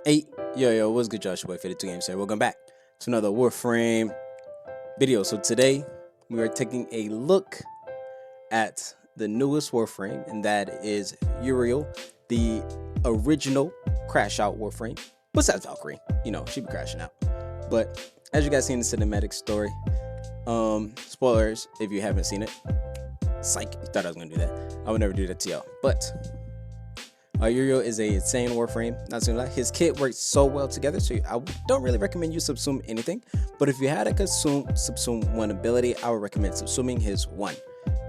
Hey, yo, what's good, Joshua? 52 Games here. Welcome back to another Warframe video. So today we are taking a look at the newest Warframe, and that is Uriel, the original crash out Warframe. Besides Valkyrie, you know, she be crashing out. But as you guys see in the cinematic story, spoilers if you haven't seen it. Psych, you thought I was gonna do that. I would never do that to y'all. But Uriel is a insane Warframe. Not gonna lie, his kit works so well together, so I don't really recommend you subsume anything. But if you had to subsume one ability, I would recommend subsuming his one,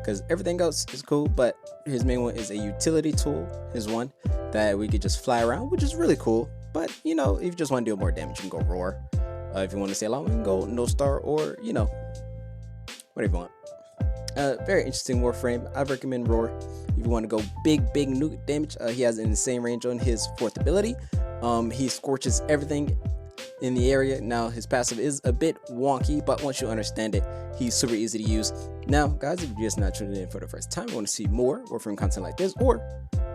because everything else is cool, but his main one is a utility tool, his one, that we could just fly around, which is really cool. But you know, if you just want to deal more damage, you can go Roar. If you want to stay along, you can go No Star, or you know, whatever you want. Very interesting Warframe. I recommend Roar if you want to go big nuke damage. He has an insane range on his fourth ability. He scorches everything in the area. Now his passive is a bit wonky, but once you understand it, he's super easy to use. Now guys, if you're just not tuning in for the first time, you want to see more Warframe content like this, or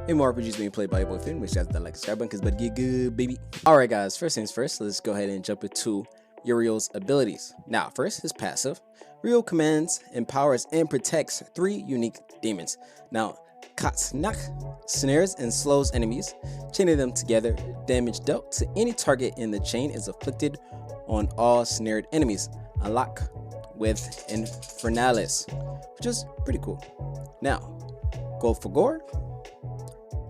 MMORPGs being played by your boyfriend, make sure you guys that like and subscribe button, because it's about to get good, baby. Alright guys, first things first, let's go ahead and jump into Uriel's abilities. Now first, his passive. Uriel commands, empowers, and protects 3 unique demons. Now, Katsnak snares and slows enemies, chaining them together. Damage dealt to any target in the chain is inflicted on all snared enemies. Unlock with Infernalis, which is pretty cool. Now, Go for Gore.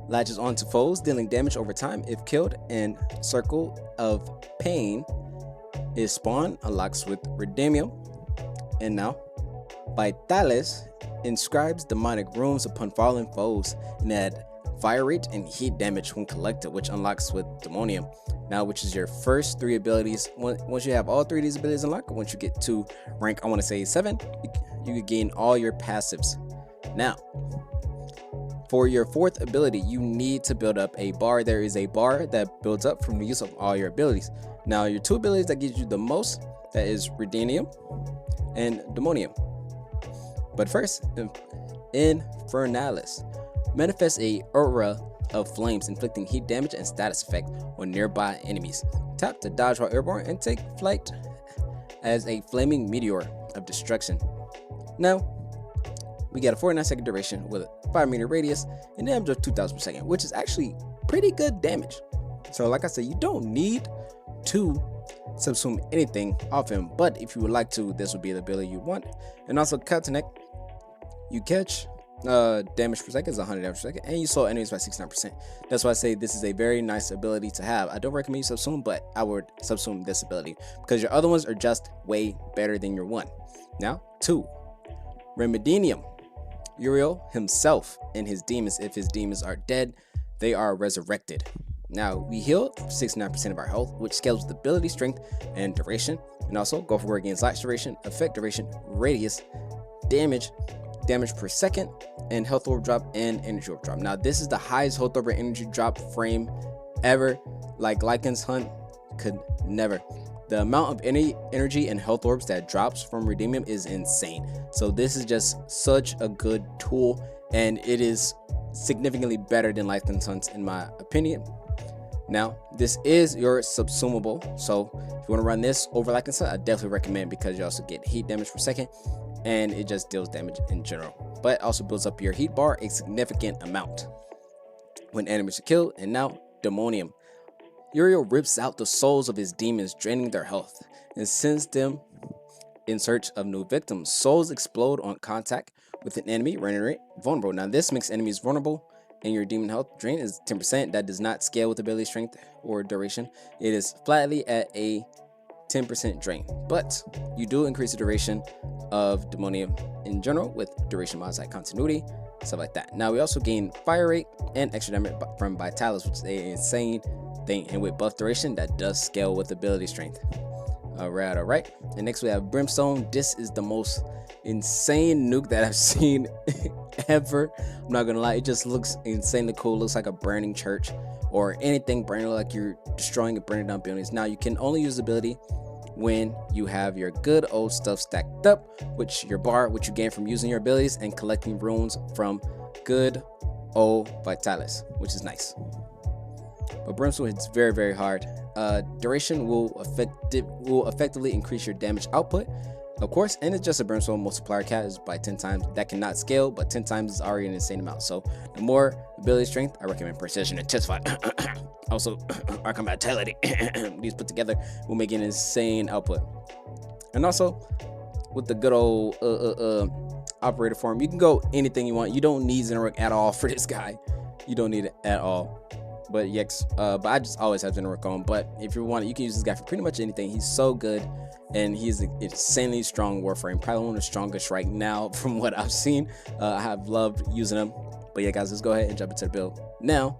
Latches onto foes, dealing damage over time if killed, and Circle of Pain is spawned, unlocks with Redemium. And now, Vitalis inscribes demonic runes upon fallen foes and add fire rate and heat damage when collected, which unlocks with Demonium. Now, which is your first 3 abilities. Once you have all 3 of these abilities unlocked, once you get to rank, I want to say 7, you can gain all your passives. Now, for your 4th ability, you need to build up a bar. There is a bar that builds up from the use of all your abilities. Now, your 2 abilities that gives you the most, that is Redenium and Demonium. But first, Infernalis manifests a aura of flames, inflicting heat damage and status effect on nearby enemies. Tap to dodge while airborne and take flight as a flaming meteor of destruction. Now, we got a 49-second duration with a 5-meter radius and damage of 2,000 per second, which is actually pretty good damage. So like I said, you don't need to subsume anything off him, but if you would like to, this would be the ability you want. And also Connect, you catch damage per second is 100 damage per second, and you slow enemies by 69%. That's why I say this is a very nice ability to have. I don't recommend you subsume, but I would subsume this ability because your other ones are just way better than your one. Now 2, Remedenium. Uriel himself and his demons, if his demons are dead, they are resurrected. Now, we heal 69% of our health, which scales with ability, strength, and duration. And also, Go for Gore gains light duration, effect duration, radius, damage per second, and health orb drop and energy orb drop. Now, this is the highest health orb and energy drop frame ever. Like Lycan's Hunt could never. The amount of any energy and health orbs that drops from Redemium is insane. So this is just such a good tool, and it is significantly better than Lycan's Hunt in my opinion. Now, this is your subsumable, so if you want to run this over Lycan's Hunt, I definitely recommend, because you also get heat damage per second, and it just deals damage in general. But also builds up your heat bar a significant amount when enemies are killed. And now, Demonium. Uriel rips out the souls of his demons, draining their health, and sends them in search of new victims. Souls explode on contact with an enemy, rendering it vulnerable. Now, this makes enemies vulnerable, and your demon health drain is 10%. That does not scale with ability, strength, or duration. It is flatly at a 10% drain, but you do increase the duration of Demonium in general with duration mods like continuity, stuff like that. Now, we also gain fire rate and extra damage from Vitalis, which is an insane thing, and with buff duration, that does scale with ability strength. All right. And next we have Brimstone. This is the most insane nuke that I've seen ever. I'm not gonna lie, it just looks insanely cool. Looks like a burning church or anything burning, like you're destroying and burning down buildings. Now, you can only use the ability when you have your good old stuff stacked up, which your bar, which you gain from using your abilities and collecting runes from good old Vitalis, which is nice. but Brimstone hits very hard. Duration will effectively increase your damage output, of course, and it's just a Brimstone multiplier cat is by 10 times. That cannot scale, but 10 times is already an insane amount. So the more ability strength, I recommend Precision Intensify. Also, Archon Vitality. These put together will make an insane output. And also, with the good old operator form, you can go anything you want. You don't need Zenrook at all for this guy. You don't need it at all. But yes, but I just always have Zenrook on. But if you want it, you can use this guy for pretty much anything. He's so good, and he's an insanely strong Warframe. Probably one of the strongest right now from what I've seen. I have loved using him. But yeah, guys, let's go ahead and jump into the build. Now,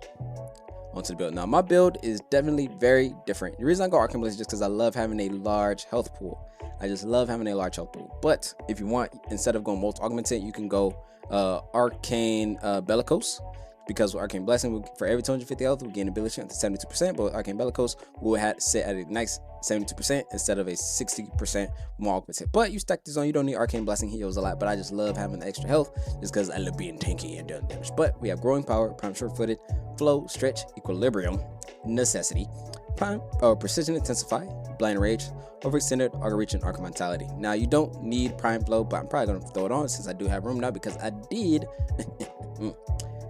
onto the build. Now, my build is definitely very different. The reason I go Arcane Blast is just because I love having a large health pool. I just love having a large health pool. But if you want, instead of going most augmented, you can go Arcane Bellicose. Because with Arcane Blessing, for every 250 health, we gain ability strength to 72%. But with Arcane Bellicose, we'll have sit at a nice 72% instead of a 60% more augmented. But you stack this on, you don't need Arcane Blessing. He heals a lot, but I just love having the extra health just because I love being tanky and doing damage. But we have Growing Power, Prime Short-Footed, Flow, Stretch, Equilibrium, Necessity, Prime Precision Intensify, Blind Rage, Overextended, Auger Reach, and Archon Vitality. Now, you don't need Prime Flow, but I'm probably going to throw it on since I do have room now because I did...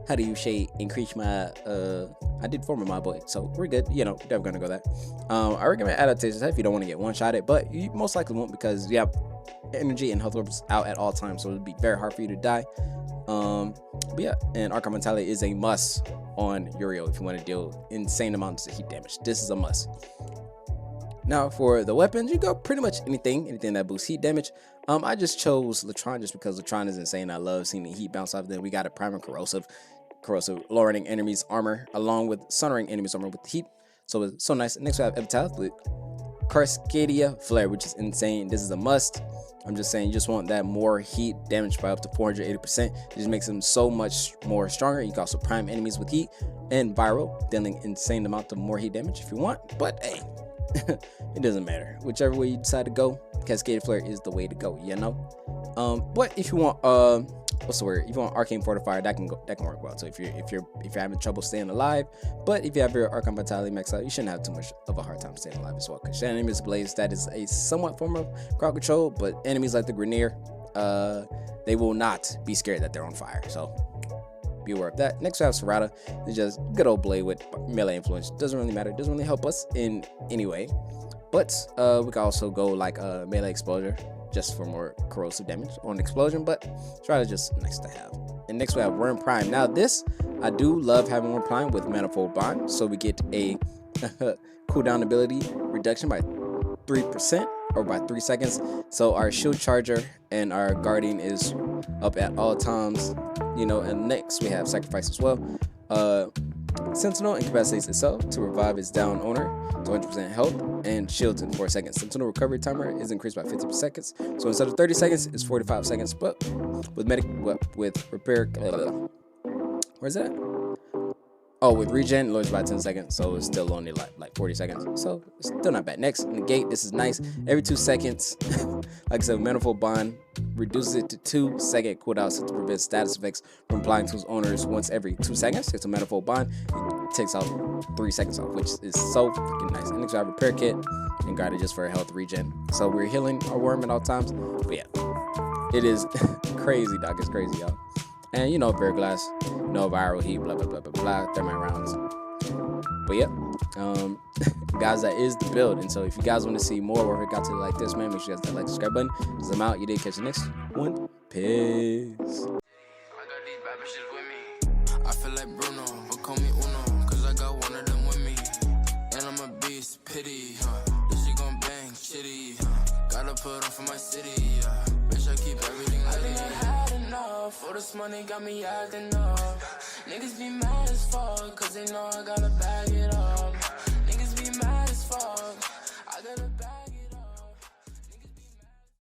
how do you say increase my I did form my boy, so we're good. You know, never gonna go that. I recommend adaptations if you don't want to get one-shotted, but you most likely won't because you have energy and health orbs out at all times, so it'd be very hard for you to die. But yeah, and Archon Vitality is a must on Uriel if you want to deal insane amounts of heat damage. This is a must. Now for the weapons, you go pretty much anything that boosts heat damage. I just chose Latron just because Latron is insane. I love seeing the heat bounce off. Then we got a Primal Corrosive, lowering enemies' armor along with sunnering enemies' armor with heat. So it's so nice. Next we have Epitaph with Cascadia Flare, which is insane. This is a must. I'm just saying, you just want that more heat damage by up to 480%. It just makes them so much more stronger. You can also prime enemies with heat and viral, dealing insane amount of more heat damage if you want. But hey, it doesn't matter. Whichever way you decide to go, Cascade Flare is the way to go, you know. But if you want what's the word? If you want Arcane Fortifier, that can work well. So if you're having trouble staying alive, but if you have your Archon Vitality maxed out, you shouldn't have too much of a hard time staying alive as well. Because enemies Blaze, that is a somewhat form of crowd control, but enemies like the Grenier, they will not be scared that they're on fire. So be aware of that. Next we have Serrata. It's just good old blade with melee influence. Doesn't really matter. Doesn't really help us in any way. But we can also go like melee exposure just for more corrosive damage on explosion. But Serrata just nice to have. And next we have Worm Prime. Now this, I do love having Worm Prime with Manifold Bond. So we get a cooldown ability reduction by 3% or by 3 seconds. So our shield charger and our guardian is up at all times. You know, and next we have Sacrifice as well. Sentinel incapacitates itself to revive its down owner to 100% health and shields in 4 seconds. Sentinel recovery timer is increased by 50 seconds. So instead of 30 seconds, it's 45 seconds. But with repair, where's that? Oh, with regen, it lowers by 10 seconds, so it's still only like 40 seconds. So it's still not bad. Next, negate. This is nice. Every 2 seconds, like I said, Manifold Bond reduces it to 2-second cooldown to prevent status effects from applying to its owners once every 2 seconds. It's a Manifold Bond. It takes out 3 seconds off, which is so freaking nice. And next, we have Repair Kit and guarded just for health regen. So we're healing our worm at all times. But yeah, it is crazy, dog. It's crazy, y'all. And you know, Bear Glass, no viral heat, blah blah blah blah blah, thermite rounds. But yeah, guys, that is the build. And so if you guys want to see more or if it got to like this, man, make sure you guys hit that like, subscribe button. Because I'm out. You did catch the next one. Peace. I feel like Bruno, but call me Uno, cause I got one of them with me. And I'm a beast, pity, this shit gon' bang, shitty, gotta put on for my city, bitch, I keep everything litty. For this money got me acting up. Niggas be mad as fuck, cause they know I gotta bag it up.